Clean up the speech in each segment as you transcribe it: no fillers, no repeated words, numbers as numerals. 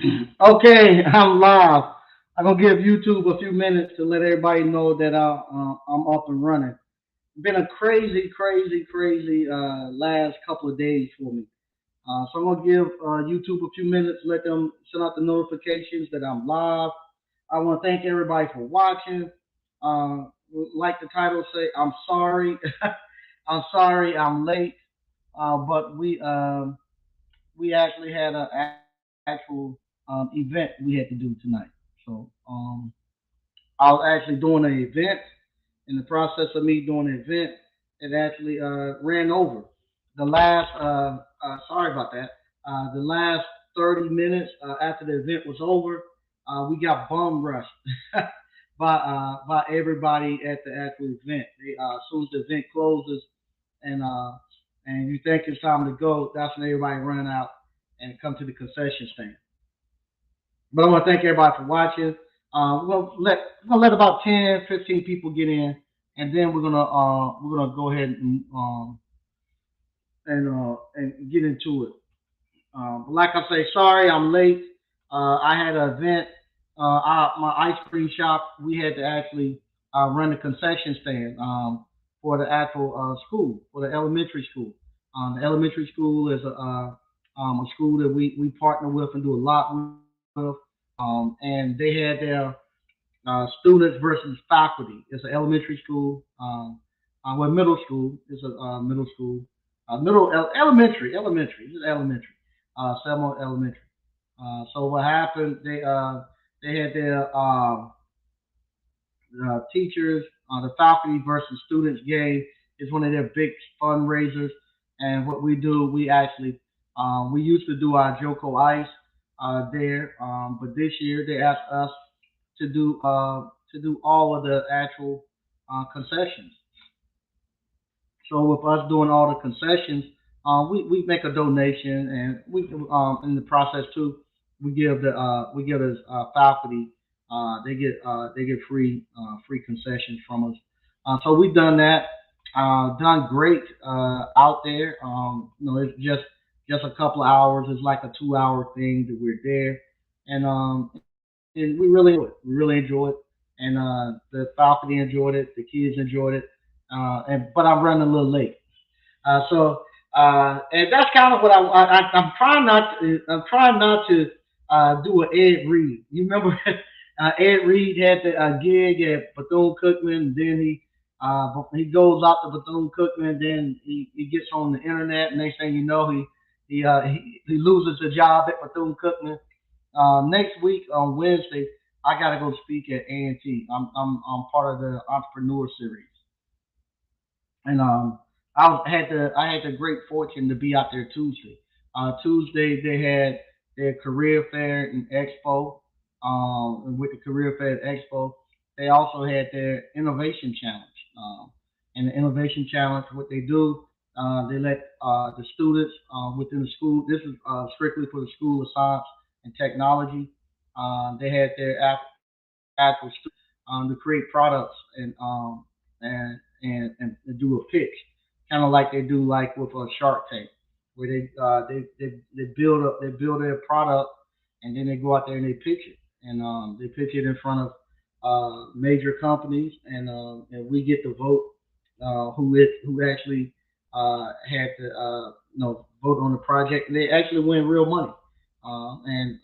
Okay, I'm live. I'm gonna give YouTube a few minutes to let everybody know that I'm up and running. Been a crazy last couple of days for me. So I'm gonna give YouTube a few minutes, let them send out the notifications that I'm live. I want to thank everybody for watching. Uh, like the title say, I'm sorry. I'm sorry I'm late, but we actually had an actual event we had to do tonight. So I was actually doing an event. In the process of me doing an event, it actually ran over. The last, sorry about that. The last 30 minutes after the event was over, we got bum rushed by everybody at the actual event. As soon as the event closes and uh, and you think it's time to go, that's when everybody run out and come to the concession stand. But I want to thank everybody for watching. We're gonna let about 10, 15 people get in, and then we're gonna go ahead and get into it. Like I say, sorry I'm late. I had an event. My ice cream shop. We had to actually run the concession stand for the actual school, for the elementary school. The elementary school is a school that we partner with and do a lot with. And they had their students versus faculty. It's an elementary school. Middle school is a middle school. Elementary. It's elementary. Selma Elementary. So what happened? They had their teachers, the faculty versus students game is one of their big fundraisers. And what we do, we used to do our Joko Ice there, but this year they asked us to do all of the actual concessions. So with us doing all the concessions, we make a donation, and we in the process too, we give the faculty they get free concessions from us. So we've done that, done great out there. It's just a couple of hours. It's like a 2 hour thing that we're there, and we really enjoy it. We really enjoy it, and the faculty enjoyed it. The kids enjoyed it, and but I'm running a little late. And that's kind of what I'm trying not to. I'm trying not to do an Ed Reed. You remember Ed Reed had the gig at Bethune Cookman, and then he goes out to Bethune Cookman, and then he gets on the internet, and next thing you know, he loses a job at Bethune Cookman. Next week on Wednesday, I got to go speak at A&T. I'm part of the entrepreneur series, and I had the great fortune to be out there Tuesday. Tuesday they had their career fair and expo. And with the career fair and expo, they also had their innovation challenge. And the innovation challenge, what they do, they let the students within the school. This is strictly for the School of Science and Technology. They had their actual students to create products and do a pitch, kind of like they do like with a Shark Tank, where they build their product, and then they go out there and they pitch it, and they pitch it in front of major companies, and we get to vote who actually had to vote on the project, and they actually win real money. And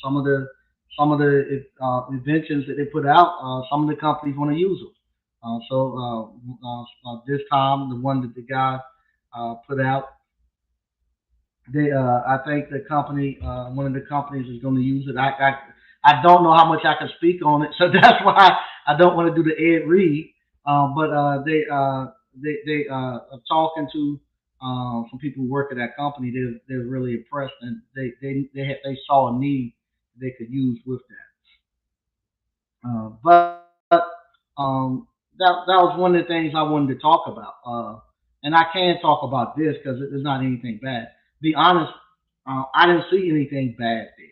some of the inventions that they put out, some of the companies want to use them. This time, the one that the guy put out, I think the company, one of the companies is going to use it. I don't know how much I can speak on it, so that's why I don't want to do the Ed Reed. But they are talking to some people who work at that company. They're really impressed, and they saw a need they could use with that. But that was one of the things I wanted to talk about. And I can talk about this because it's not anything bad. Be honest, I didn't see anything bad there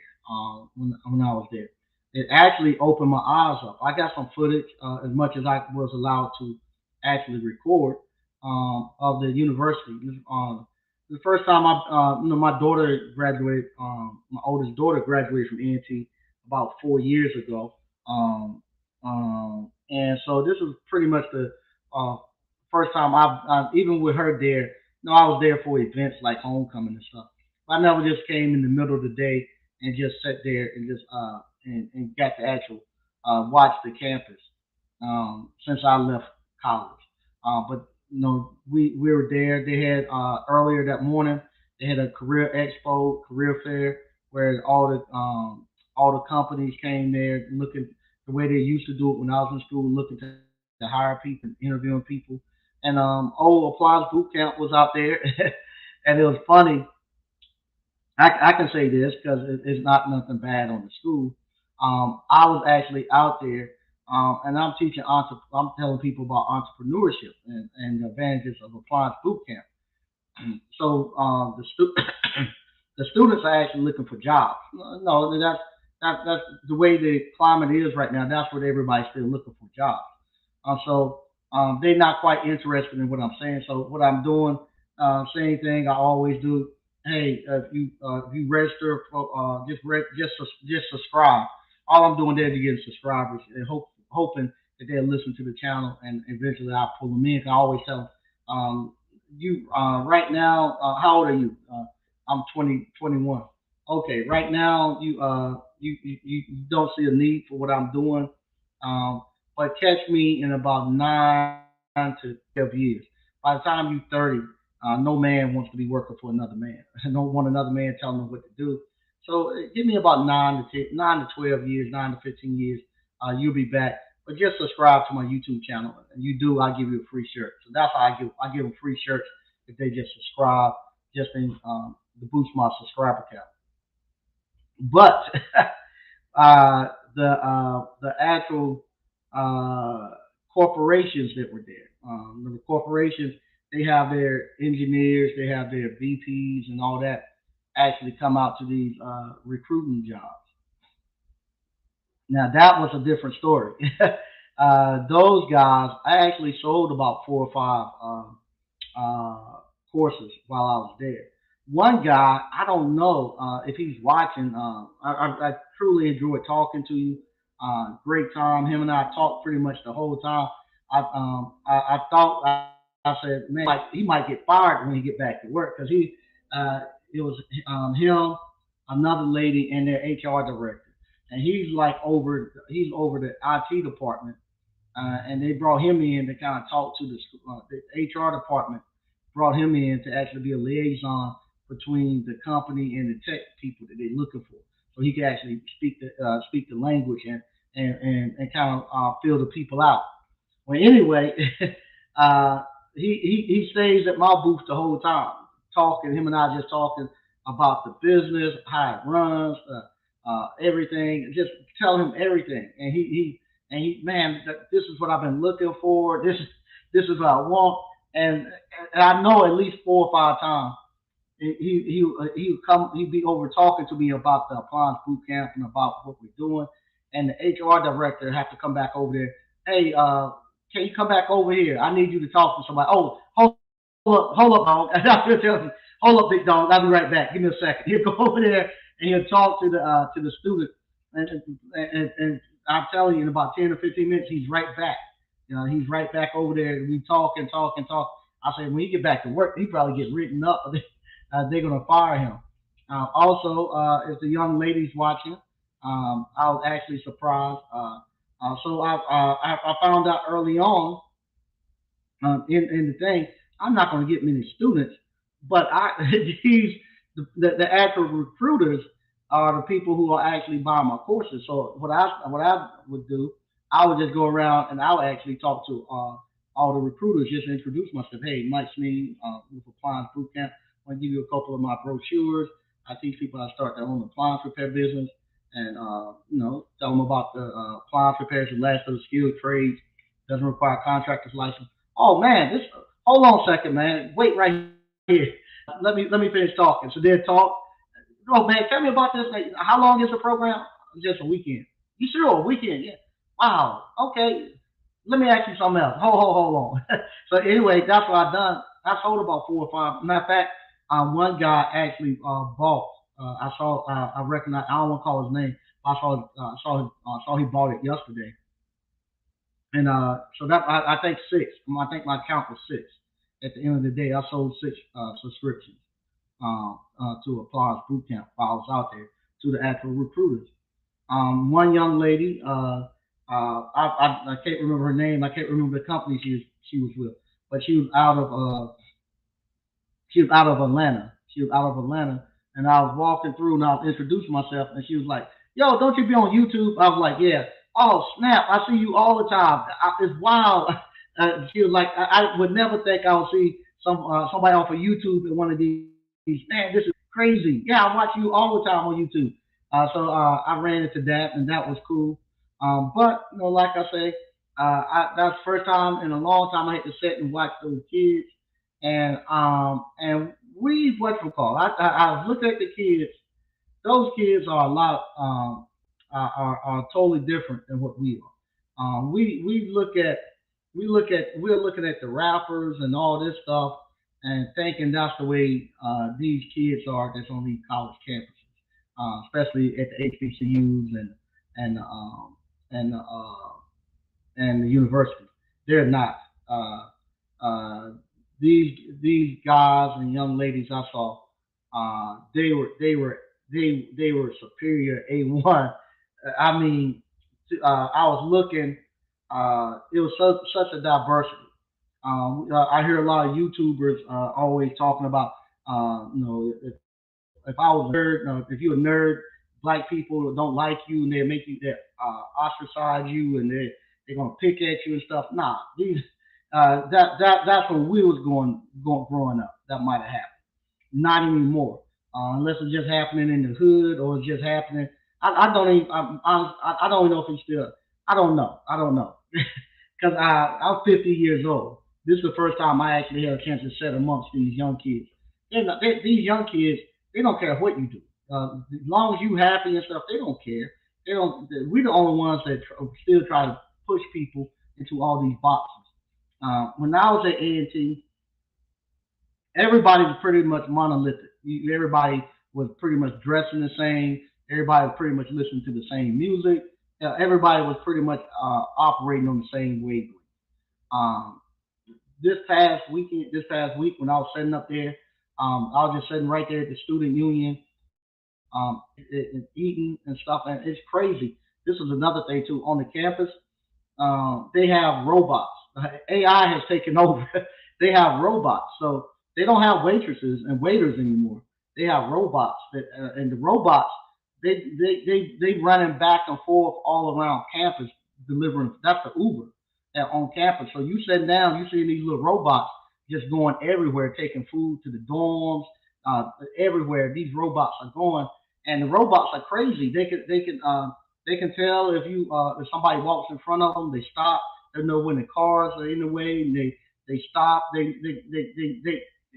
when I was there. It actually opened my eyes up. I got some footage, as much as I was allowed to actually record of the university. The first time my daughter graduated, my oldest daughter graduated from ENT about 4 years ago. And so this was pretty much the uh, first time even with her there. No, I was there for events like homecoming and stuff. I never just came in the middle of the day and just sat there and just and got to actual watch the campus since I left college. But we were there. They had earlier that morning. They had a career expo, career fair, where all the companies came there looking the way they used to do it when I was in school, looking to hire people, interviewing people. And old Appliance Boot Camp was out there, and it was funny. I can say this because it's not nothing bad on the school. I was actually out there, and I'm teaching. I'm telling people about entrepreneurship and the advantages of appliance boot camp. So the students are actually looking for jobs. No, that's the way the climate is right now. That's what everybody's still looking for jobs. They're not quite interested in what I'm saying. So what I'm doing, same thing I always do. Hey, if you register for just subscribe. All I'm doing there is getting subscribers and hoping that they'll listen to the channel and eventually I'll pull them in. I always tell them, you right now, how old are you? I'm 21. Okay, right now you don't see a need for what I'm doing, um, but catch me in about 9 to 12 years. By the time you're 30, no man wants to be working for another man. Don't want another man telling them what to do. So give me about 9 to 12 years, 9 to 15 years. You'll be back. But just subscribe to my YouTube channel, and you do, I give you a free shirt. So that's how I give them free shirts if they just subscribe, just in to boost my subscriber count. But the actual uh, corporations that were there. The corporations they have their engineers, they have their VPs and all that actually come out to these recruiting jobs. Now that was a different story. Those guys, I actually sold about 4 or 5 courses while I was there. One guy, I don't know if he's watching. I truly enjoyed talking to you. Great time. Him and I talked pretty much the whole time. I thought I said, man, like he might get fired when he get back to work because uh, it was him, another lady, and their HR director, and he's over the IT department, and they brought him in to kind of talk to the HR department. Brought him in to actually be a liaison between the company and the tech people that they're looking for, so he could actually speak the language and kind of feel the people out. Well, anyway, uh, he stays at my booth the whole time, talking. Him and I just talking about the business, how it runs, everything. Just telling him everything, man, this is what I've been looking for. This is what I want, and, and I know at least 4 or 5 times he would come he'd be over talking to me about the appliance boot camp and about what we're doing, and the HR director have to come back over there. Hey, can you come back over here? I need you to talk to somebody. Oh, hold up, dog. I tell him, hold up, big dog. I'll be right back. Give me a second. He'll go over there and he'll talk to the student, and, and I'm telling you, in about 10 or 15 minutes, he's right back. He's right back over there. We talk and talk and talk. I say when he get back to work, he probably get written up. They're gonna fire him. Also, if the young ladies watching, I was actually surprised. I found out early on in the thing, I'm not going to get many students, but these the actual recruiters are the people who are actually buying my courses. So what I would do, I would just go around and I would actually talk to all the recruiters, just introduce myself. Hey, Mike Sneed with Appliance Bootcamp. I want to give you a couple of my brochures. I teach people how to start their own appliance repair business, and tell them about the appliance repairs, the last of the skilled trades. Doesn't require a contractor's license. Oh man, this. Hold on a second, man. Wait right here. Let me finish talking. So they talk. Oh man, tell me about this. How long is the program? Just a weekend. You sure a weekend? Yeah. Wow. Okay. Let me ask you something else. Hold on. So anyway, that's what I done. I sold about 4 or 5. Matter of fact, One guy actually bought. I saw. I recognize. I don't want to call his name. I saw he bought it yesterday, and so that I think six. I think my count was six. At the end of the day, I sold six subscriptions to Applause Boot Camp while I was out there to the actual recruiters. One young lady, I can't remember her name. I can't remember the company she was with, but she was out of Atlanta. She was out of Atlanta, and I was walking through and I was introducing myself, and she was like, "Yo, don't you be on YouTube?" I was like, "Yeah." Oh snap! I see you all the time. It's wild. She was like, I would never think I would see somebody off of YouTube in one of these. Man, this is crazy. Yeah, I watch you all the time on YouTube. So I ran into that, and that was cool. But like I say, that's the first time in a long time I had to sit and watch those kids and we what you call. I look at the kids. Those kids are a lot are totally different than what we are. We look at we're looking at the rappers and all this stuff and thinking that's the way these kids are that's on these college campuses, especially at the HBCUs and and and the universities. They're not. Uh, uh, these guys and young ladies I saw, they were superior A1. I mean, I was looking. It was such a diversity. I hear a lot of YouTubers always talking about, if I was a nerd, if you're a nerd, black people don't like you and they make you they ostracize you and they're gonna pick at you and stuff. Nah, these that's when we was going growing up. That might have happened. Not anymore. Unless it's just happening in the hood or it's just happening. I don't even. I don't know if it's still. I don't know. I don't know. Because I'm 50 years old. This is the first time I actually had a chance to sit amongst these young kids. These young kids, they don't care what you do. As long as you happy and stuff, they don't care. They don't. We're the only ones that still try to push people into all these boxes. When I was at A&T, everybody was pretty much monolithic. Everybody was pretty much dressing the same. Everybody was pretty much listening to the same music. Everybody was pretty much operating on the same wavelength. Um, this past week when I was sitting up there, I was just sitting right there at the student union, and eating and stuff, and it's crazy. This is another thing too on the campus. They have robots. AI has taken over. They have robots, so they don't have waitresses and waiters anymore. They have robots, and the robots they running back and forth all around campus delivering. That's the Uber on campus. So you sitting down, you see these little robots just going everywhere, taking food to the dorms, everywhere. These robots are going, and the robots are crazy. They can tell if somebody walks in front of them, they stop. They know when the cars are in the way, and they stop. They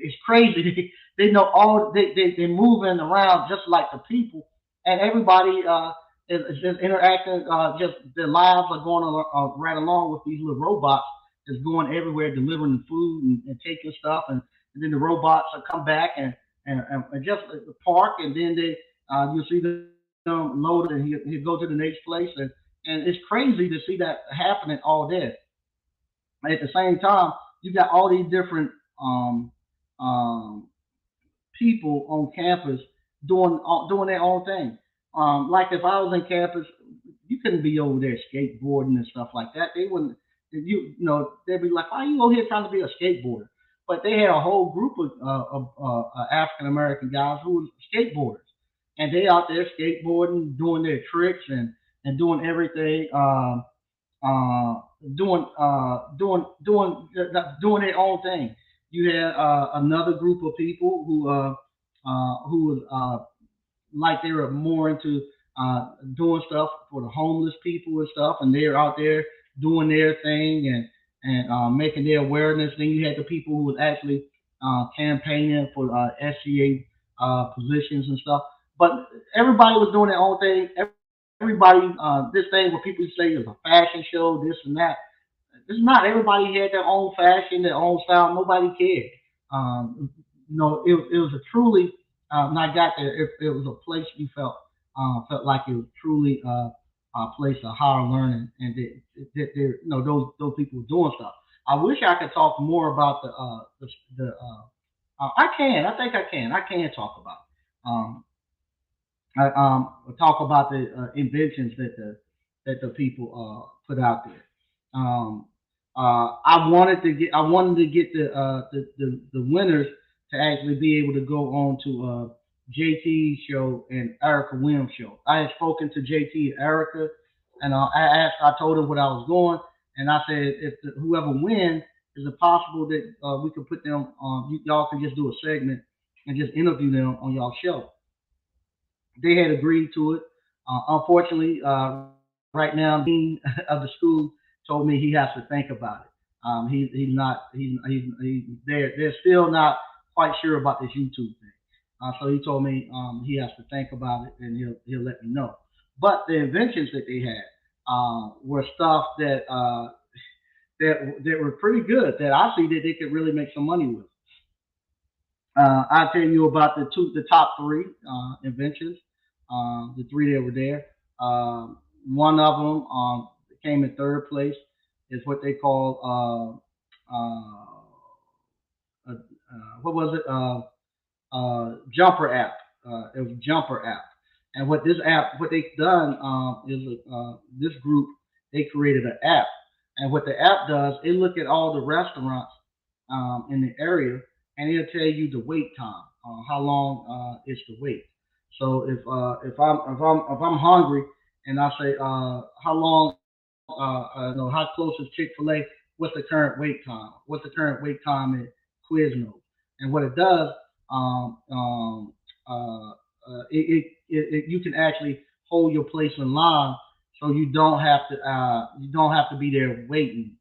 it's crazy. They know all they're moving around just like the people, and everybody is just interacting. Just their lives are going right along with these little robots that's going everywhere, delivering the food and taking stuff, and then the robots will come back and just park, and then you'll see them load and he'll go to the next place, and it's crazy to see that happening all day. At the same time, you got all these different um, um, people on campus doing their own thing. Like if I was in campus, you couldn't be over there skateboarding and stuff like that. They wouldn't. They'd be like, "Why are you over here trying to be a skateboarder?" But they had a whole group of African American guys who were skateboarders, and they out there skateboarding, doing their tricks and doing everything. Uh, doing their own thing. You had another group of people who was like they were more into doing stuff for the homeless people and stuff, and they're out there doing their thing and making their awareness. Then you had the people who was actually campaigning for SCA positions and stuff. But everybody was doing their own thing. Everybody, this thing where people say it's a fashion show, this and that. It's not. Everybody had their own fashion, their own style. Nobody cared. Um, it was a truly when I got there, it was a place you felt like it was truly a place of higher learning, and that there, those people were doing stuff. I wish I could talk more about I think I can. I can talk about. Um, talk about the inventions that the people put out there. Um, I wanted to get the winners to actually be able to go on to JT's show and Erica Williams' show. I had spoken to JT and Erica, and I told them what I was going, and I said if whoever wins, is it possible that we could put them on? Y'all can just do a segment and just interview them on y'all show. They had agreed to it. Unfortunately, right now, the dean of the school told me he has to think about it. He's not they're still not quite sure about this YouTube thing. So he told me he has to think about it and he'll let me know. But the inventions that they had were stuff that were pretty good that I see that they could really make some money with. I'll tell you about the top three inventions, the three that were there. One of them came in third place is what they call what was it? Jumper app. It was Jumper app. And what they've done is this group they created an app, and what the app does, it look at all the restaurants in the area, and it'll tell you the wait time, how long is the wait. So if I'm hungry and I say how long how close is Chick Fil A? What's the current wait time? What's the current wait time at Quiznos? And what it does, um, um, you can actually hold your place in line, so you don't have to be there waiting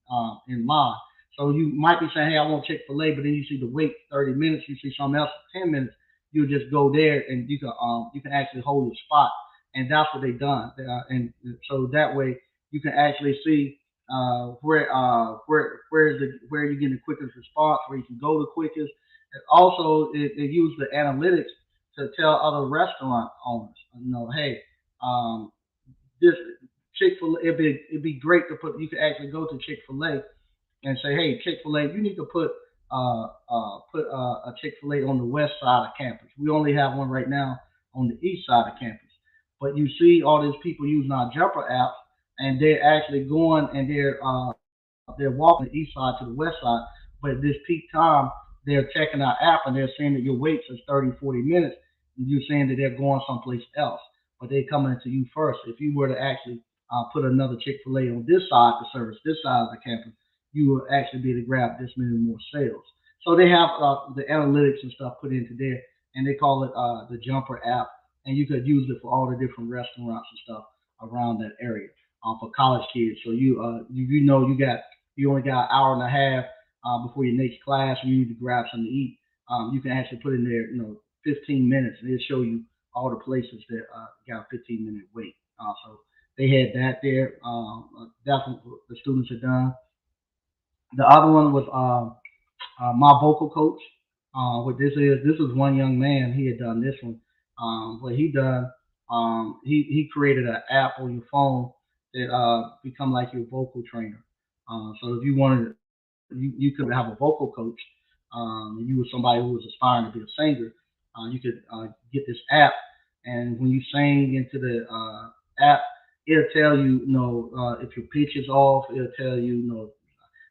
in line. So you might be saying, hey, I want Chick Fil A, but then you see the wait 30 minutes, you see something else for 10 minutes, you just go there and you can actually hold your spot, and that's what they done. And so that way you can actually see where you're getting the quickest response, where you can go the quickest. And also, it used the analytics to tell other restaurant owners, hey, um, this Chick Fil A, it'd be great to put. You could actually go to Chick Fil A and say, hey, Chick Fil A, you need to put a Chick Fil A on the west side of campus. We only have one right now on the east side of campus. But you see all these people using our Jumper apps, and they're actually going and they're walking the east side to the west side. But at this peak time, they're checking our app and they're saying that your wait is 30, 40 minutes. And you're saying that they're going someplace else, but they're coming to you first. If you were to actually put another Chick fil A on this side to service this side of the campus, you will actually be able to grab this many more sales. So they have the analytics and stuff put into there, and they call it the Jumper app, and you could use it for all the different restaurants and stuff around that area for college kids. So you know you only got an hour and a half before your next class, and you need to grab something to eat. You can actually put in there 15 minutes, and it'll show you all the places that got a 15-minute wait. So they had that there. That's what the students had done. The other one was my vocal coach. What this was one young man. He had done this one. What he done, he created an app on your phone that become like your vocal trainer. So if you wanted, you could have a vocal coach. And you were somebody who was aspiring to be a singer. You could get this app, and when you sing into the app, it'll tell you, if your pitch is off. It'll tell you,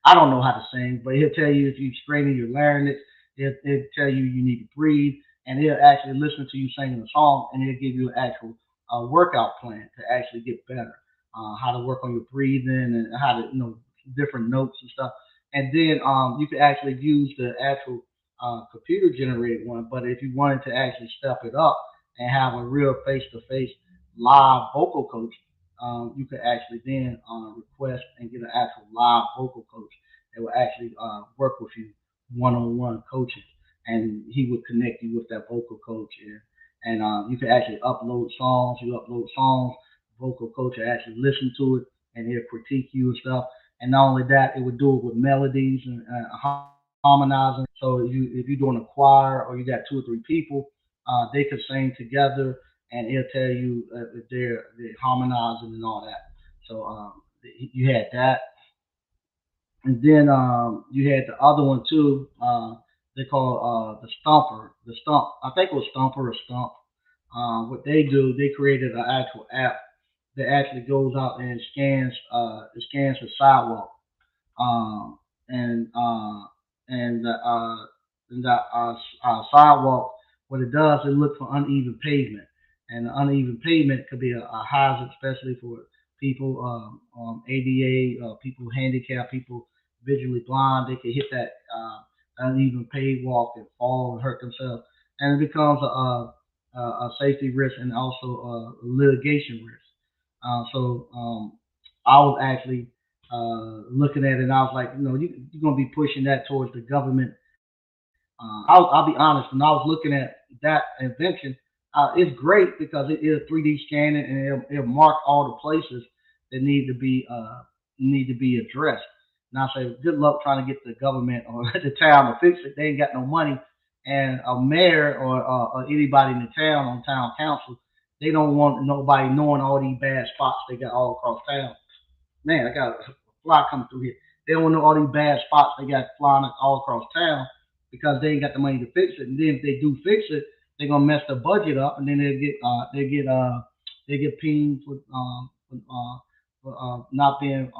I don't know how to sing, but he'll tell you if you straining your larynx. It'll tell you you need to breathe, and he'll actually listen to you singing a song, and he'll give you an actual workout plan to actually get better. How to work on your breathing and how to different notes and stuff. And then you can actually use the actual computer generated one. But if you wanted to actually step it up and have a real face to face live vocal coach, you could actually then request and get an actual live vocal coach that will actually work with you one on one coaching, and he would connect you with that vocal coach, and you can actually upload songs. You upload songs, vocal coach will actually listen to it and he'll critique you and stuff. And not only that, it would do it with melodies and harmonizing. So if you're doing a choir or you got two or three people, they could sing together, and it'll tell you if they're harmonizing and all that. So you had that, and then you had the other one too. They call the Stumper, the Stump. I think it was Stumper or Stump. What they do, they created an actual app that actually goes out and scans the sidewalk, um, and uh, and the sidewalk. What it does, it looks for uneven pavement, and uneven pavement could be a hazard, especially for people ADA, people handicapped, people visually blind. They could hit that uneven paved walk and fall and hurt themselves, and it becomes a safety risk and also a litigation risk. So I was actually looking at it, and I was like, you're going to be pushing that towards the government. I'll be honest, when I was looking at that invention, it's great because it is 3D scanning and it'll mark all the places that need to be addressed. And I say, good luck trying to get the government or the town to fix it. They ain't got no money, and a mayor or anybody in the town on town council, they don't want nobody knowing all these bad spots they got all across town. Man, I got a fly coming through here. They don't know all these bad spots they got flying all across town because they ain't got the money to fix it. And then if they do fix it, they're gonna mess the budget up, and then they get pinged for not being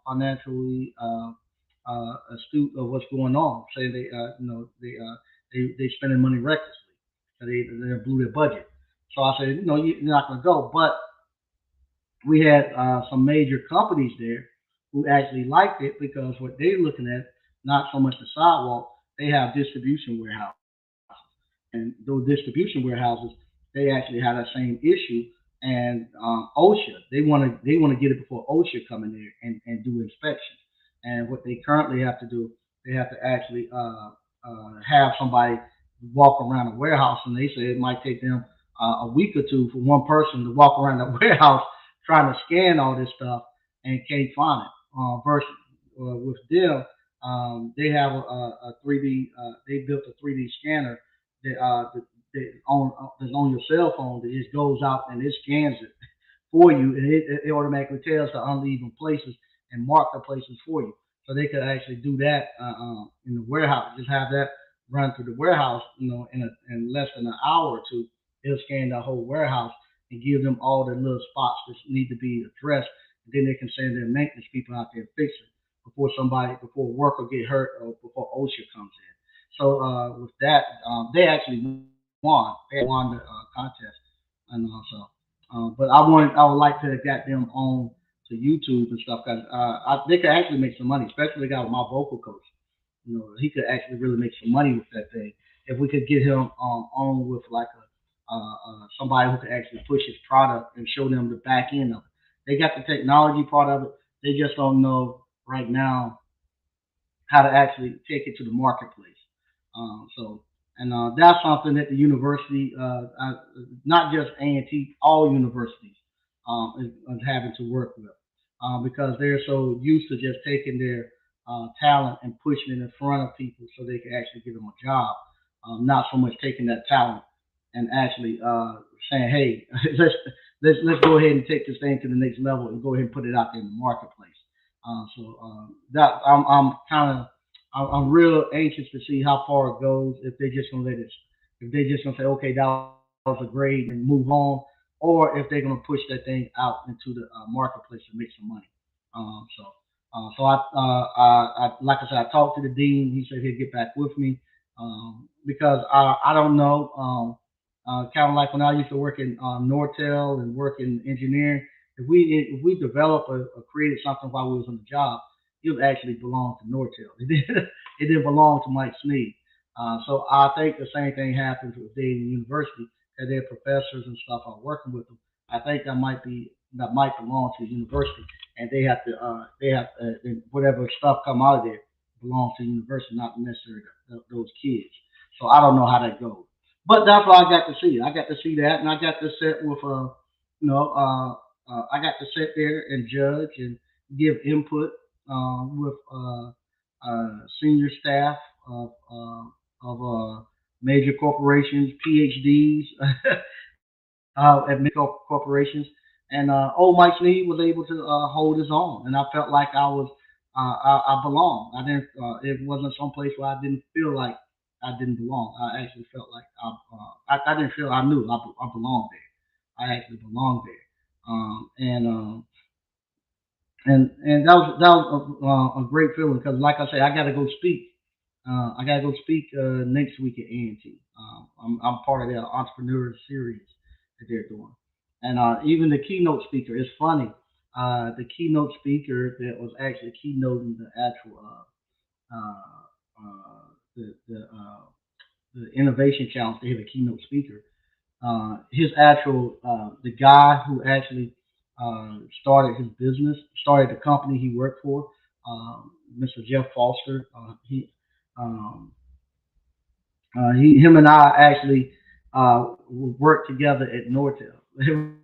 financially astute of what's going on. Saying they spending money recklessly, so they blew their budget. So I said, you're not gonna go, but we had some major companies there who actually liked it because what they're looking at, not so much the sidewalk, they have distribution warehouses. And those distribution warehouses, they actually have that same issue. And OSHA, they want to get it before OSHA come in there and do inspections. And what they currently have to do, they have to actually have somebody walk around a warehouse, and they say it might take them a week or two for one person to walk around the warehouse trying to scan all this stuff and can't find it. Versus with them, they have a 3D. They built a 3D scanner that's on your cell phone that just goes out and it scans it for you, and it automatically tells the uneven places and mark the places for you. So they could actually do that in the warehouse. Just have that run through the warehouse, in less than an hour or two. It'll scan the whole warehouse and give them all the little spots that need to be addressed. And then they can send their maintenance people out there and fix it before a worker get hurt or before OSHA comes in. So with that, they actually won. They won the contest, and also. But I would like to get them on to YouTube and stuff because they could actually make some money, especially the guy with my vocal coach. He could actually really make some money with that thing if we could get him on with like somebody who could actually push his product and show them the back end of it. They got the technology part of it. They just don't know right now how to actually take it to the marketplace. So that's something that the university, not just A&T, all universities is having to work with because they're so used to just taking their talent and pushing it in front of people so they can actually give them a job, not so much taking that talent and actually saying, hey, let's go ahead and take this thing to the next level and go ahead and put it out there in the marketplace. That I'm kind of I'm real anxious to see how far it goes. If they're just gonna let it, if they're just gonna say, okay, that was a grade and move on, or if they're gonna push that thing out into the marketplace and make some money. Like I said, I talked to the dean. He said he'd get back with me because I don't know. Kind of like when I used to work in Nortel and work in engineering. If we develop or created something while we was on the job, it would actually belong to Nortel. It didn't belong to Mike Sneed. So I think the same thing happens with Dayton University, that their professors and stuff are working with them. I think that might belong to the university, and they have whatever stuff come out of there belongs to the university, not necessarily those kids. So I don't know how that goes, but that's what I got to see. I got to see that, and I got to sit with I got to sit there and judge and give input with senior staff major corporations, PhDs at major corporations, and old Mike Sneed was able to hold his own, and I felt like I belonged. I didn't. It wasn't someplace where I didn't feel like I didn't belong. I actually felt like I didn't feel I knew I belonged there. I actually belonged there, and that was a great feeling because, like I say, I got to go speak. I got to go speak next week at A&T. I'm part of their entrepreneur series that they're doing, and even the keynote speaker is funny. The keynote speaker that was actually keynoting the actual uh, uh, the the uh, the innovation challenge. They had a keynote speaker. His actual the guy who actually started his business, started the company he worked for, Mr. Jeff Foster. Him and I actually worked together at Nortel. It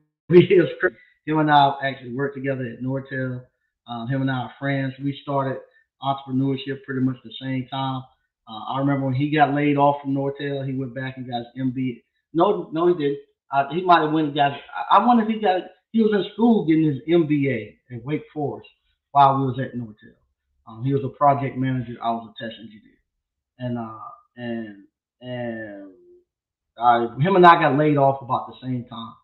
was crazy. Him and I actually worked together at Nortel. Him and I are friends. We started entrepreneurship pretty much the same time. I remember when he got laid off from Nortel, he went back and got his MBA. No, no, he did. He might have went and got. I wonder if he got. He was in school getting his MBA at Wake Forest while we was at Nortel. He was a project manager. I was a test engineer, and and and him and I got laid off about the same time,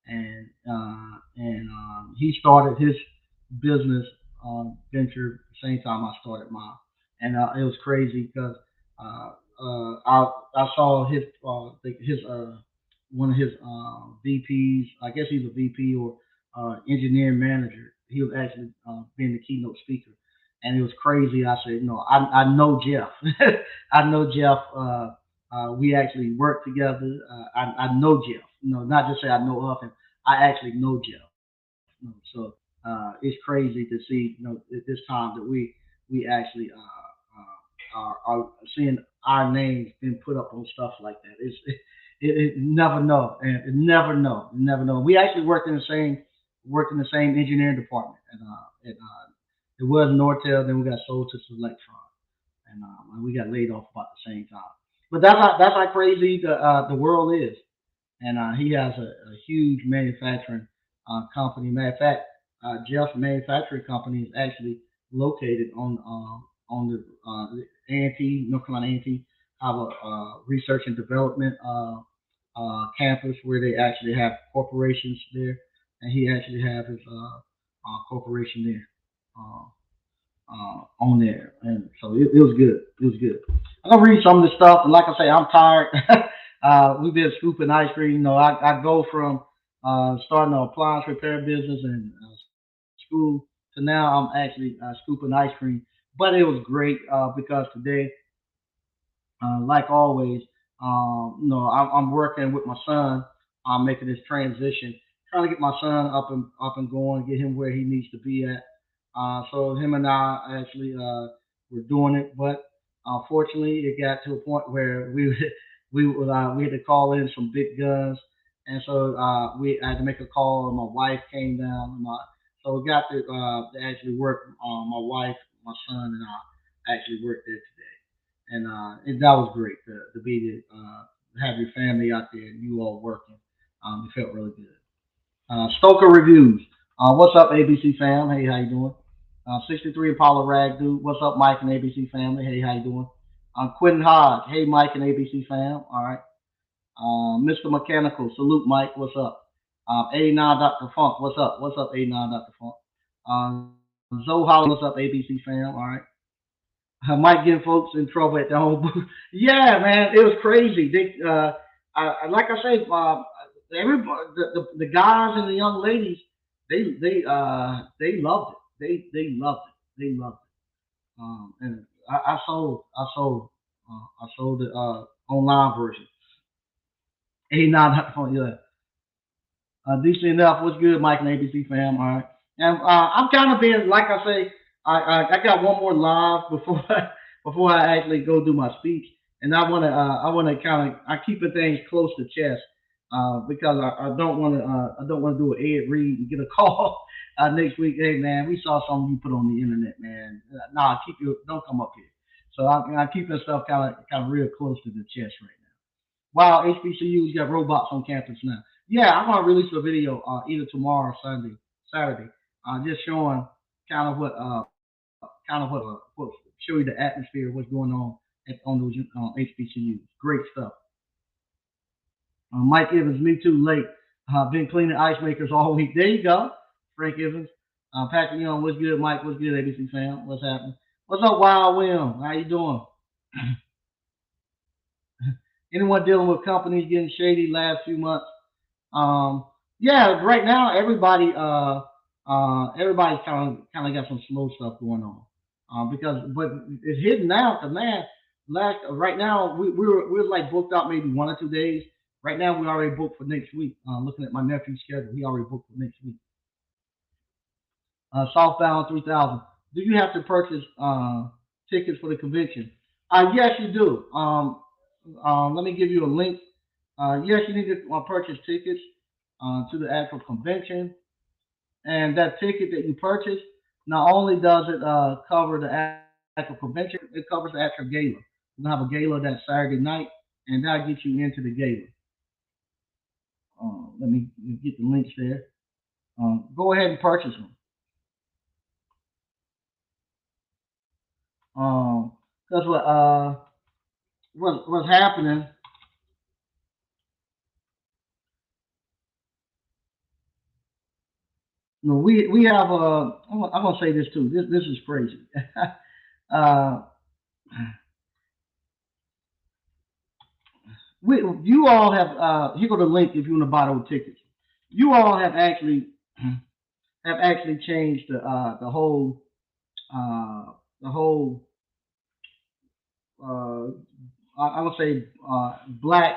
and he started his business venture the same time I started mine, and it was crazy because uh, I saw his one of his VPs. I guess he's a VP or engineering manager. He was actually being the keynote speaker, and it was crazy. I said, no, I know Jeff. I know Jeff. We actually work together. I know Jeff. Not just say I know of him. I actually know Jeff. So it's crazy to see, at this time that we actually are seeing our names being put up on stuff like that. It never know, and it never know, never know. We actually worked in the same engineering department, and it was Nortel. Then we got sold to Selectron, and we got laid off about the same time. But that's how crazy the world is. And he has a huge manufacturing company. Matter of fact, Jeff's manufacturing company is actually located on the A&T, North Carolina A&T, have a research and development campus where they actually have corporations there, and he actually have his corporation there. Uh, on there, and so it was good. It was good. I'm gonna read some of the stuff, and like I say, I'm tired. We've been scooping ice cream. I go from starting an appliance repair business in school to now I'm actually scooping ice cream. But it was great because today, like always, I'm working with my son. I'm making this transition, trying to get my son up and going, get him where he needs to be at. So him and I actually were doing it, but unfortunately, it got to a point where we had to call in some big guns, and so we I had to make a call, and my wife came down. So we got to actually work. My wife, my son, and I actually worked there today, and that was great to be have your family out there and you all working. It felt really good. Stoker Reviews. What's up, ABC fam? Hey, how you doing? 63 Apollo Rag Dude. What's up, Mike and ABC family? Hey, how you doing? Quentin Hodge. Hey, Mike and ABC fam. All right. Mr. Mechanical. Salute, Mike. What's up? 89 Dr. Funk. What's up? What's up, 89 Dr. Funk? Zoe Holland. What's up, ABC fam? All right. Might get folks in trouble at the home booth. Yeah, man, it was crazy. Like I say, everybody, the guys and the young ladies, they loved it. They loved it. They loved it. And I sold the online version. 89 yeah. Decently enough, what's good, Mike and ABC fam? All right, and I'm kind of being like I say, I got one more live before before I actually go do my speech, and I want to kind of I keeping things close to chest because I don't want to do an Ed Reed and get a call next week. Hey man, we saw something you put on the internet, man. Nah, keep your don't come up here. So I'm keeping stuff kind of real close to the chest right now. Wow, HBCUs got robots on campus now. Yeah, I'm gonna release a video either tomorrow or Saturday, just showing kind of what show you the atmosphere, what's going on those HBCUs. Great stuff. Mike Evans, me too, late. Been cleaning ice makers all week. There you go, Frank Evans. Patrick Young, what's good? Mike, what's good? ABC fam, what's happening? What's up, Wild Will? How you doing? Anyone dealing with companies getting shady last few months? Um, yeah, right now everybody's kind of got some slow stuff going on. Because but it's hidden now. Cause man, last right now we're like booked out maybe 1 or 2 days. Right now we already booked for next week. Looking at my nephew's schedule, he already booked for next week. Southbound 3000. Do you have to purchase tickets for the convention? Yes, you do. Let me give you a link. Yes, you need to purchase tickets to the actual convention, and that ticket that you purchase not only does it cover the actual convention, it covers the actual gala. We're gonna have a gala that Saturday night, and that'll get you into the gala. Let me get the links there. Go ahead and purchase them. Because what's happening. No, we have I'm gonna say this too. This is crazy. uh, you all have here go the link if you want to buy those tickets. You all have actually changed uh, the whole uh, I would say black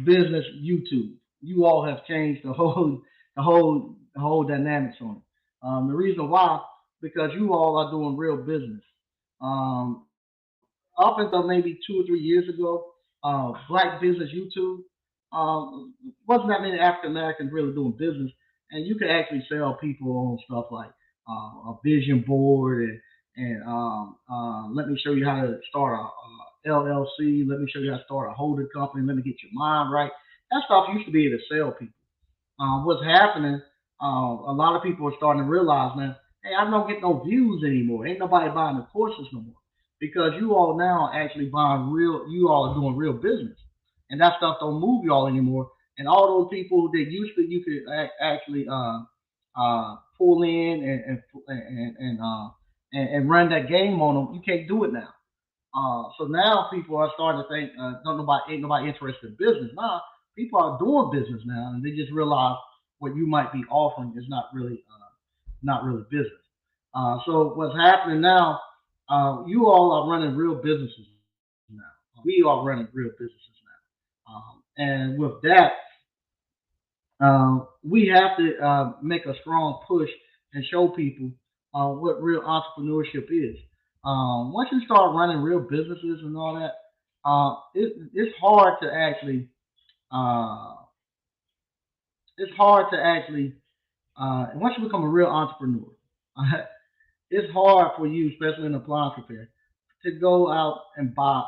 business YouTube. You all have changed the whole dynamics on it. The reason why, because you all are doing real business. Um, Up until maybe 2 or 3 years ago, black business YouTube wasn't that many African Americans really doing business, and you could actually sell people on stuff like a vision board and let me show you how to start a LLC. Let me show you how to start a holding company. Let me get your mind right. That stuff used to be able to sell people. What's happening? A lot of people are starting to realize now, hey, I don't get no views anymore. Ain't nobody buying the courses no more because you all now actually buying real. You all are doing real business, and that stuff don't move y'all anymore. And all those people that used to you could actually pull in and run that game on them, you can't do it now. So now people are starting to think, don't nobody ain't nobody interested in business. Now people are doing business now, and they just realize what you might be offering is not really business. So what's happening now? You all are running real businesses now. We are running real businesses now, and with that, we have to make a strong push and show people what real entrepreneurship is. Once you start running real businesses and all that, it's hard to actually uh, once you become a real entrepreneur, it's hard for you, especially in the appliance repair, to go out and buy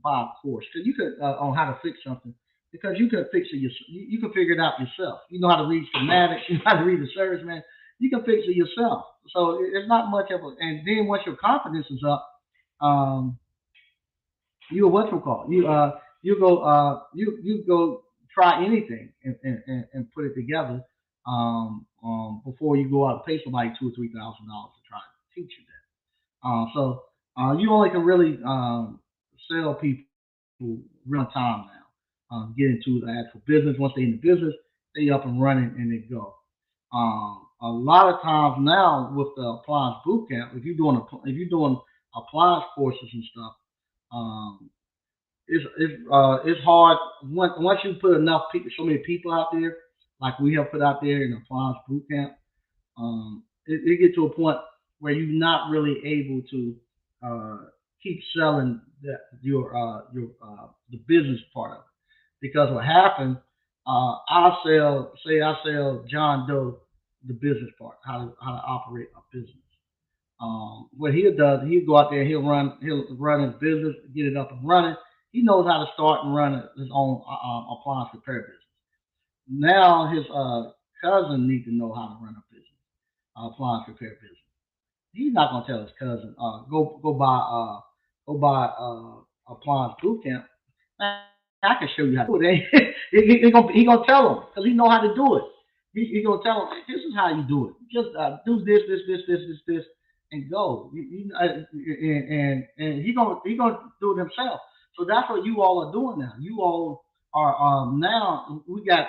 a course. Cause you could on how to fix something because you could fix it yourself. You can figure it out yourself. You know how to read schematics. You know how to read the service man. You can fix it yourself. So it's not much of a. And then once your confidence is up, um, you what you call you go try anything and put it together before you go out and pay somebody $2 or $3,000 to try to teach you that. So you only can really sell people real time now. Get into the actual business. Once they're in the business, they up and running and they go. A lot of times now with the appliance boot camp, if you're doing appliance courses and stuff, um, it's hard once you put enough people, so many people out there, like we have put out there in the appliance boot camp. It get to a point where you're not really able to uh, keep selling the business part of it because what happens, I sell John Doe the business part, how to operate a business. What he'll do, he'll go out there, he'll run his business, get it up and running. He knows how to start and run his own appliance repair business. Now his cousin needs to know how to run a business, appliance repair business. He's not gonna tell his cousin, go buy appliance boot camp. I can show you how to do it. He gonna tell him because he know how to do it. He gonna tell him this is how you do it. Just do this, and go. And he gonna do it himself. So that's what you all are doing now. You all are now we got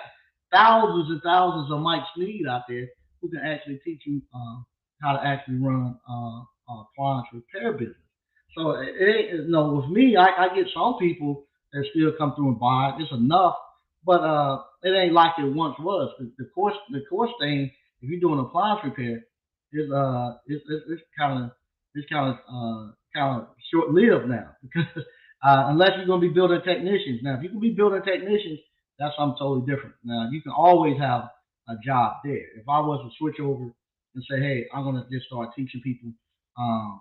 thousands and thousands of Mike Sneed out there who can actually teach you how to actually run appliance repair business. So with me, I get some people that still come through and buy it. It's enough, but it ain't like it once was. The course thing, if you're doing appliance repair, is it's kind of short lived now because unless you're gonna be building technicians. Now, if you can be building technicians, that's something totally different. Now, you can always have a job there. If I was to switch over and say, hey, I'm gonna just start teaching people um,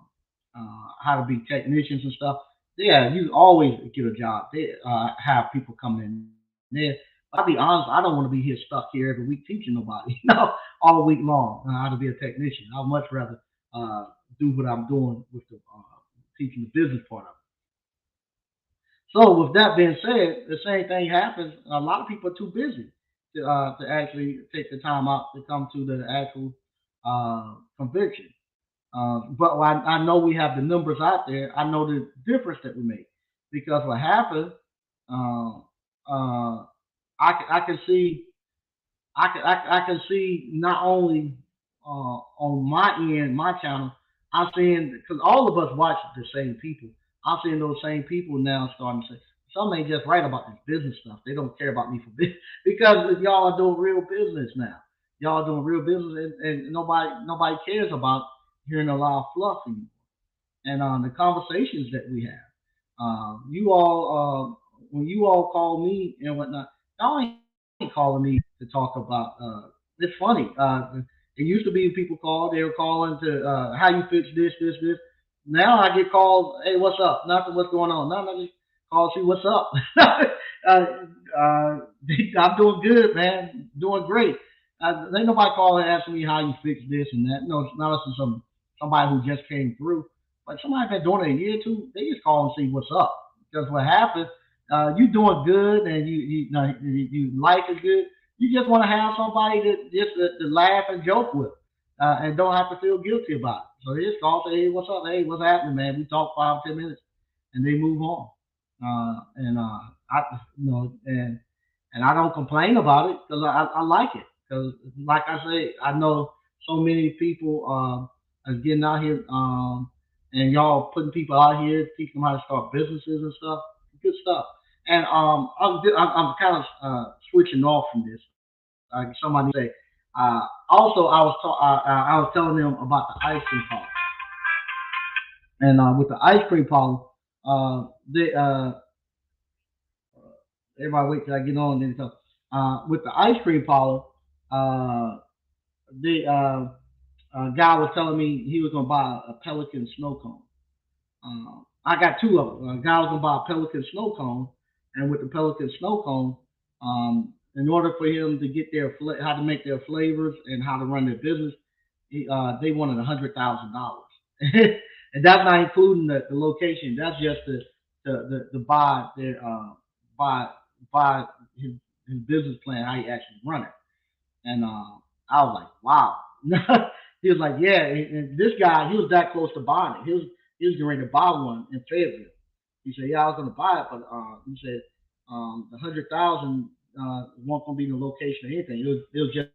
how to be technicians and stuff. Yeah, you always get a job there. Have people come in there. I'll be honest, I don't want to be here stuck here every week teaching nobody, all week long how to be a technician. I'd much rather uh, do what I'm doing with the teaching the business part of it. So, with that being said, the same thing happens. A lot of people are too busy to actually take the time out to come to the actual convention. But I know we have the numbers out there. I know the difference that we make because what happened, uh, uh, I can see I can see not only on my end, my channel, I'm seeing because all of us watch the same people. I'm seeing those same people now starting to say some ain't just right about this business stuff. They don't care about me for business because y'all are doing real business now. Y'all are doing real business, and nobody cares about hearing a lot of fluff anymore. And the conversations that we have. You all, when you all call me and whatnot, y'all ain't calling me to talk about. It's funny. It used to be people called. They were calling to how you fix this. Now I get called. Hey, what's up? Nothing. What's going on? Nothing. I just call see what's up. I'm doing good, man. Doing great. Ain't nobody calling asking me how you fix this and that. No, it's not somebody who just came through. But somebody been doing it a year or two, they just call and see what's up. Because what happens, you doing good and life is good. You just want to have somebody to laugh and joke with, and don't have to feel guilty about it. So they just call, say, hey, what's up? Hey, what's happening, man? We talk 5 10 minutes, and they move on. And I, and I don't complain about it because I like it. Because like I say, I know so many people are getting out here, and y'all putting people out here, teaching them how to start businesses and stuff. Good stuff. And I'm kind of switching off from this. Somebody say. Also, I was telling them about the ice cream parlor, and with the ice cream parlor, they everybody wait till I get on. Then come. With the ice cream parlor, uh, the guy was telling me he was gonna buy a Pelican snow cone. I got two of them. A guy was gonna buy a Pelican snow cone, and with the Pelican snow cone, in order for him to get how to make their flavors and how to run their business, they wanted $100,000, and that's not including the location. That's just the buy their buy buy his his business plan, how he actually run it. And I was like, wow. He was like, yeah. And this guy, he was that close to buying it. He was getting ready to buy one in Fayetteville. He said, yeah, I was going to buy it, but he said the 100,000 won't going to be in the location or anything. It was just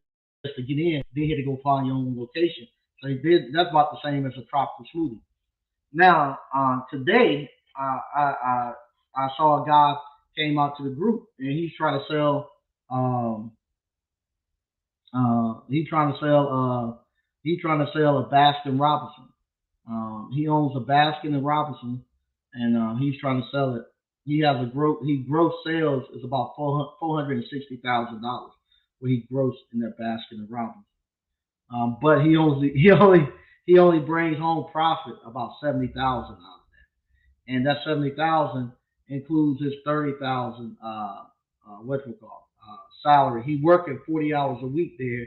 to get in. Then you had to go find your own location. So he did. That's about the same as a tropical smoothie. Now today, I saw a guy came out to the group and he's trying to sell. He's trying to sell. He's trying to sell a Baskin Robinson. He owns a Baskin and Robinson, and he's trying to sell it. He has a gross sales is about $460,000. What he grossed in that Baskin and Robinson. But he he only brings home profit about 70,000 out of that, and that 70,000 includes his 30,000 what we call salary. He working 40 hours a week there,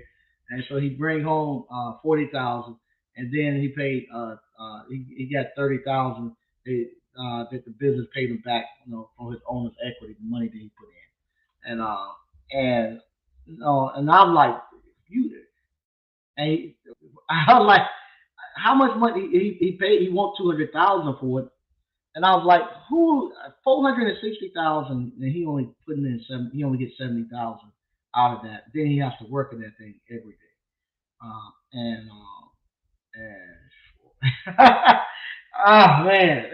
and so he bring home 40,000, and then he paid he got 30,000 that the business paid him back, from his owner's equity, the money that he put in, and and I'm like, you, and I'm like, how much money he paid? He want 200,000 for it, and I was like, who 460,000, and he only putting in seven. He only gets 70,000 out of that. Then he has to work in that thing every day. And oh man,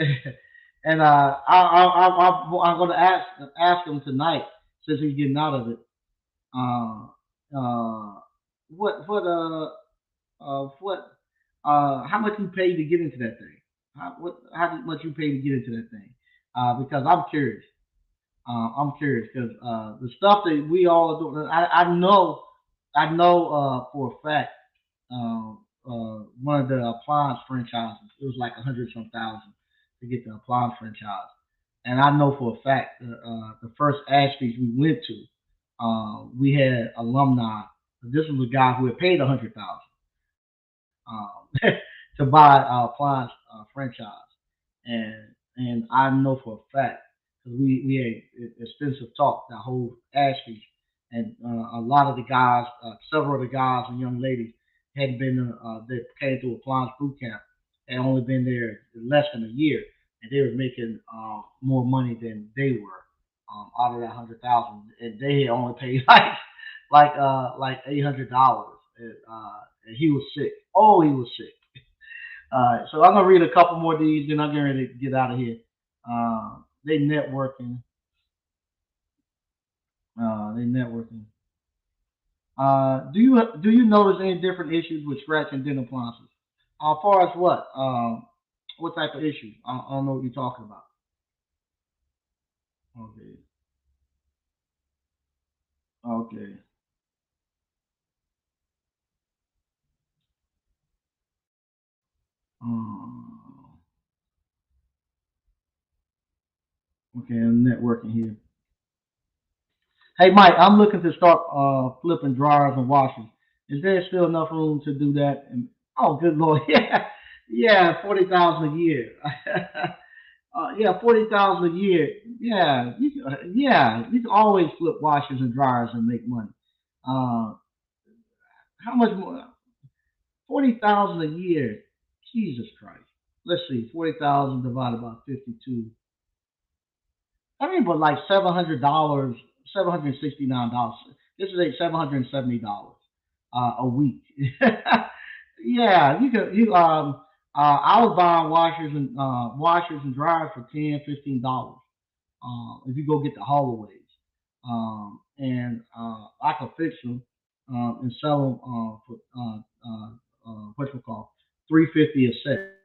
and I'm going to ask him tonight since he's getting out of it. Uh, uh, what how much you paid to get into that thing? How much you paid to get into that thing? Because I'm curious. I'm curious because the stuff that we all are doing. I know for a fact. One of the appliance franchises. It was like 100 some thousand to get the appliance franchise, and I know for a fact the first Ashby's we went to, we had alumni. This was a guy who had paid 100,000 to buy our appliance franchise, and I know for a fact because we had extensive talk that whole Ashby's, and a lot of the guys, several of the guys and young ladies had been that came through appliance boot camp had only been there less than a year, and they were making more money than they were out of that 100,000, and they had only paid like $800, and he was sick. Oh, he was sick. So I'm gonna read a couple more of these, then I'm getting ready to get out of here. They networking. They networking. Do you notice any different issues with scratch and dental appliances? As far as what? What type of issues? I don't know what you're talking about. Okay. Okay. Um, okay. I'm networking here. Hey, Mike, I'm looking to start flipping dryers and washers. Is there still enough room to do that? Oh, good lord, yeah, yeah, 40,000 a year. Yeah, 40,000 a year. Yeah, yeah, you can always flip washers and dryers and make money. Uh, how much more? 40,000 a year. Jesus Christ. Let's see, 40,000 divided by 52. I mean, but like $700, $769. This is a $770 a week. Yeah, you could I was buying washers and dryers for 10, $15. If you go get the Holloways, and I could fix them and sell them for what you call 350 a set.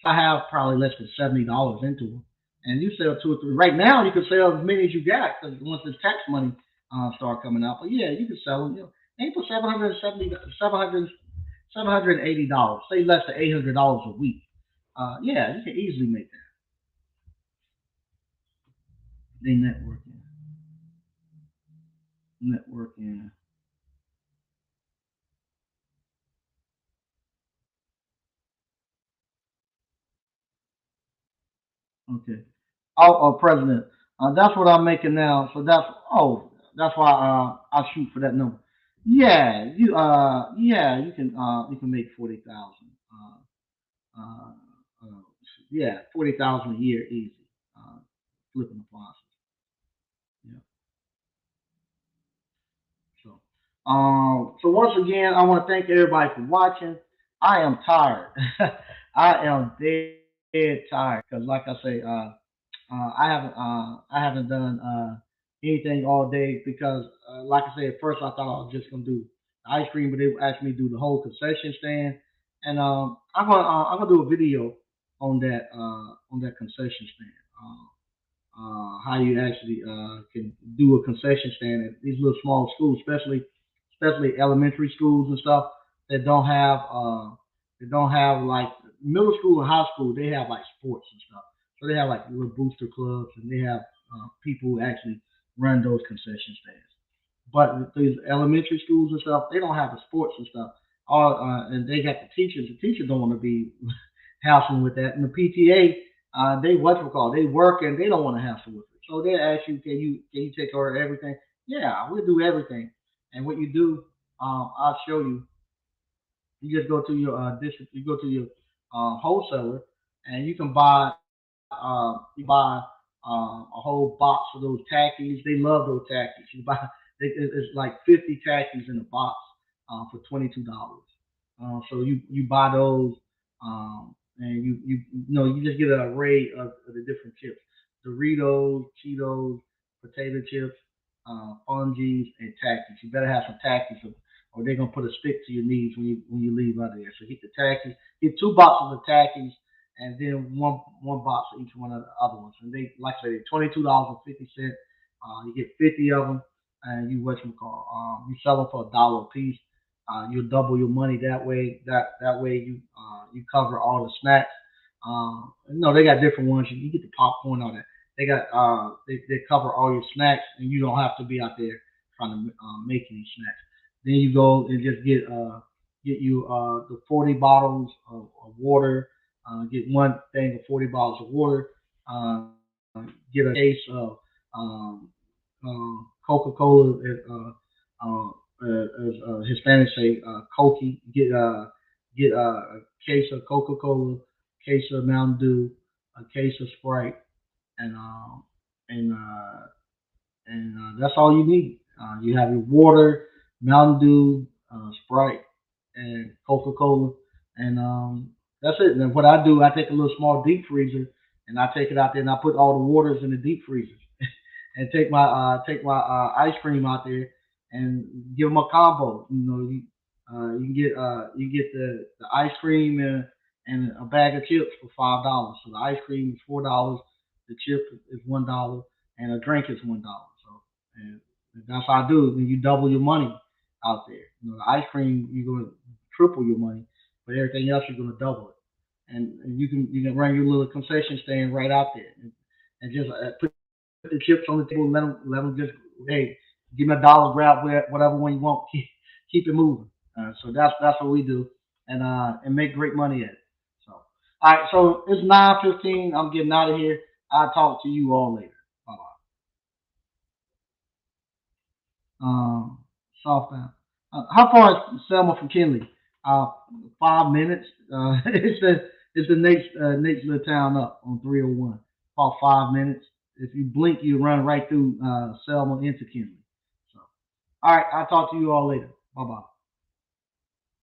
So I have probably less than $70 into them, and you sell two or three. Right now, you can sell as many as you got because once this tax money start coming out. But yeah, you can sell them. Ain't for 770, 700, $780. Say less than $800 a week. Yeah, you can easily make that. They networking. Okay. Oh, president. That's what I'm making now. So that's why I shoot for that number. Yeah, you can make 40,000. Uh, uh, yeah, 40,000 a year easy. Uh, flipping appliances. Yeah. So, so once again, I want to thank everybody for watching. I am tired. I am dead tired because, like I say, I haven't done anything all day because, like I said, at first I thought I was just gonna do ice cream, but they asked me to do the whole concession stand, and I'm gonna do a video on that concession stand. How you actually can do a concession stand at these little small schools, especially elementary schools and stuff that don't have They don't have like middle school and high school. They have like sports and stuff. So they have like little booster clubs, and they have people who actually run those concession stands. But these elementary schools and stuff, they don't have the sports and stuff. All and they got the teachers. The teachers don't want to be hassling with that, and the PTA, they what we call they work and they don't want to hassle with it. So they ask you, can you take care of everything? Yeah, we'll do everything. And what you do, I'll show you. You just go to your district, you go to your wholesaler, and you can buy you buy a whole box of those tackies. They love those tackies. You buy it's like 50 tackies in a box for $22. So you buy those, and you know you just get an array of the different chips: Doritos, Cheetos, potato chips, fungies, and tackies. You better have some tackies, or they're gonna put a stick to your knees when you leave out of there. So get the tackies, get two boxes of tackies, and then one box of each one of the other ones. And they like I said, $22.50. You get 50 of them, and you what you call you sell them for $1 a piece. You'll double your money that way. That way you cover all the snacks. No, they got different ones. You get the popcorn on that. They got they cover all your snacks, and you don't have to be out there trying to make any snacks. Then you go and just get you the 40 bottles of water. Get one thing of 40 bottles of water. Get a case of um, Coca Cola, as Hispanics say, Cokie. Get a case of Coca Cola, case of Mountain Dew, a case of Sprite, and and that's all you need. You have your water, Mountain Dew, Sprite, and Coca Cola, and that's it. And then what I do, I take a little small deep freezer, and I take it out there, and I put all the waters in the deep freezer, and take my ice cream out there, and give them a combo. You get the ice cream and a bag of chips for $5. So the ice cream is $4, the chip is $1, and a drink is $1. So and that's how I do it. When you double your money out there, the ice cream you're gonna triple your money, but everything else you're gonna double it. And you can run your little concession stand right out there, and just put the chips on the table, let them just hey, give me $1, grab whatever one you want, keep it moving. So that's what we do, and make great money at it. So all right, so it's 9:15. I'm getting out of here. I'll talk to you all later. Bye bye. Southbound. How far is Selma from Kinley? 5 minutes. It's the next little town up on 301. About 5 minutes. If you blink, you run right through Selma into Kinley. So, all right. I'll talk to you all later. Bye bye.